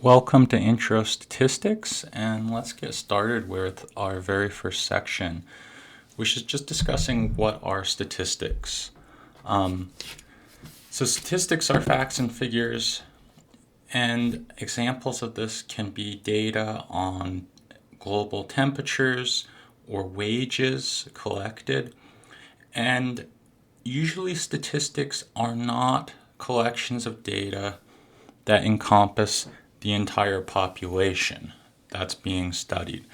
Welcome to Intro Statistics, and let's get started with our very first section, which is just discussing what are statistics. So statistics are facts and figures, and examples of this can be data on global temperatures or wages collected, and usually statistics are not collections of data that encompass the entire population that's being studied.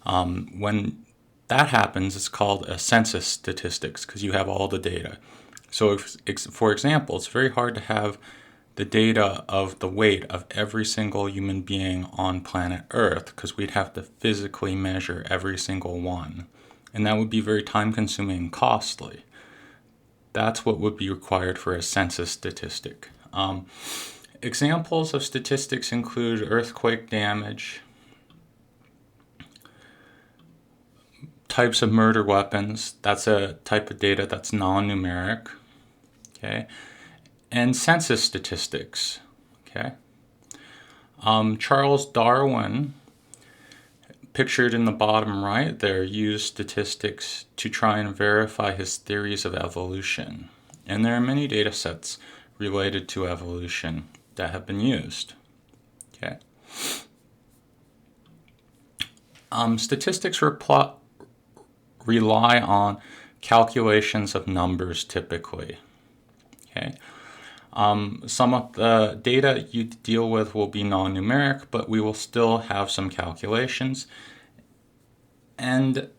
When that happens, it's called a census statistics because you have all the data. So for example, it's very hard to have the data of the weight of every single human being on planet Earth because we'd have to physically measure every single one. And that would be very time consuming and costly. That's what would be required for a census statistic. Examples of statistics include earthquake damage, types of murder weapons, that's a type of data that's non-numeric, okay, and census statistics, okay. Charles Darwin, pictured in the bottom right there, used statistics to try and verify his theories of evolution. And there are many data sets related to evolution that have been used. Okay. Statistics rely on calculations of numbers typically. Okay. Some of the data you deal with will be non-numeric, but we will still have some calculations. And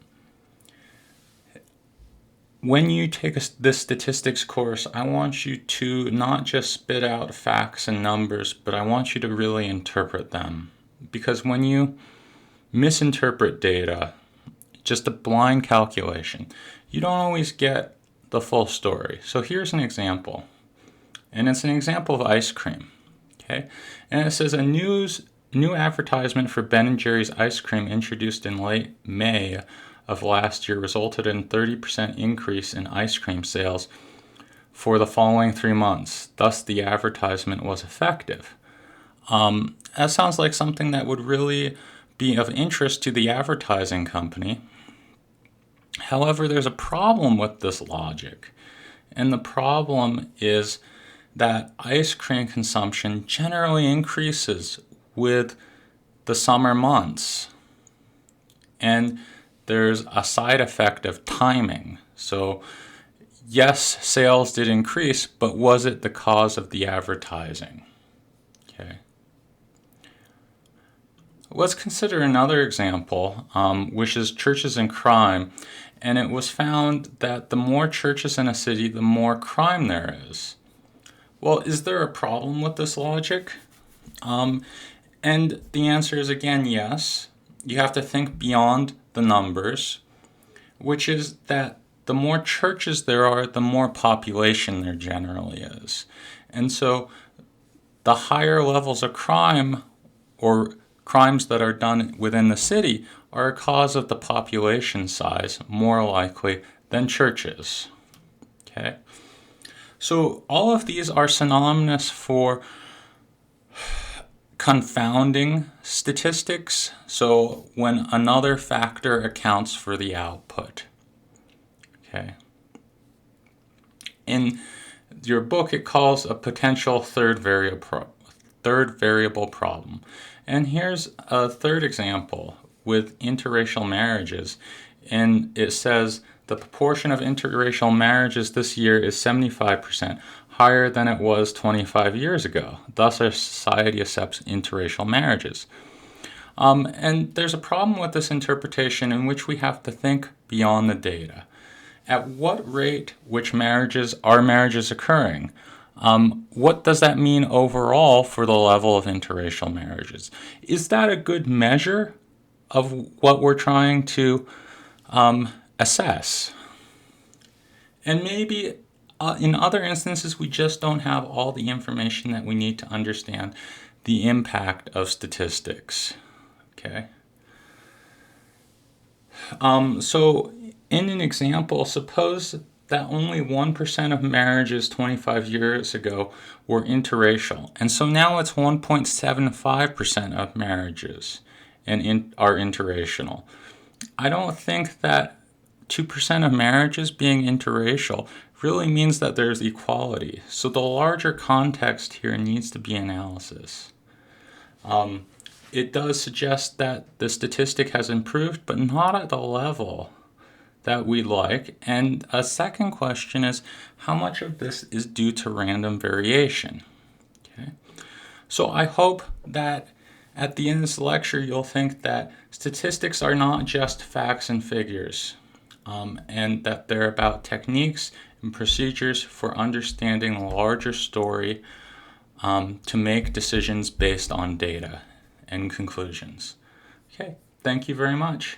when you take this statistics course, I want you to not just spit out facts and numbers, but I want you to really interpret them. Because when you misinterpret data, just a blind calculation, you don't always get the full story. So here's an example. And it's an example of ice cream. Okay? And it says a new advertisement for Ben & Jerry's ice cream introduced in late May of last year resulted in 30% increase in ice cream sales for the following 3 months. Thus, the advertisement was effective. That sounds like something that would really be of interest to the advertising company. However, there's a problem with this logic. And the problem is that ice cream consumption generally increases with the summer months. And there's a side effect of timing. So yes, sales did increase, but was it the cause of the advertising? Okay. Let's consider another example, which is churches and crime. And it was found that the more churches in a city, the more crime there is. Well, is there a problem with this logic? And the answer is again, yes. You have to think beyond the numbers, which is that the more churches there are, the more population there generally is. And so the higher levels of crime or crimes that are done within the city are a cause of the population size, more likely than churches. Okay? So all of these are synonymous for confounding statistics, so when another factor accounts for the output. Okay. In your book, it calls a potential third variable problem. And here's a third example with interracial marriages. And it says the proportion of interracial marriages this year is 75%. Higher than it was 25 years ago. Thus, our society accepts interracial marriages. And there's a problem with this interpretation in which we have to think beyond the data. At what rate which are marriages occurring? What does that mean overall for the level of interracial marriages? Is that a good measure of what we're trying to assess? And maybe in other instances, we just don't have all the information that we need to understand the impact of statistics. Okay. So in an example, suppose that only 1% of marriages 25 years ago were interracial. And so now it's 1.75% of marriages are interracial. I don't think that 2% of marriages being interracial really means that there's equality. So the larger context here needs to be analysis. It does suggest that the statistic has improved, but not at the level that we like. And a second question is, how much of this is due to random variation? Okay. So I hope that at the end of this lecture, you'll think that statistics are not just facts and figures, and that they're about techniques and procedures for understanding the larger story, to make decisions based on data and conclusions. Okay, thank you very much.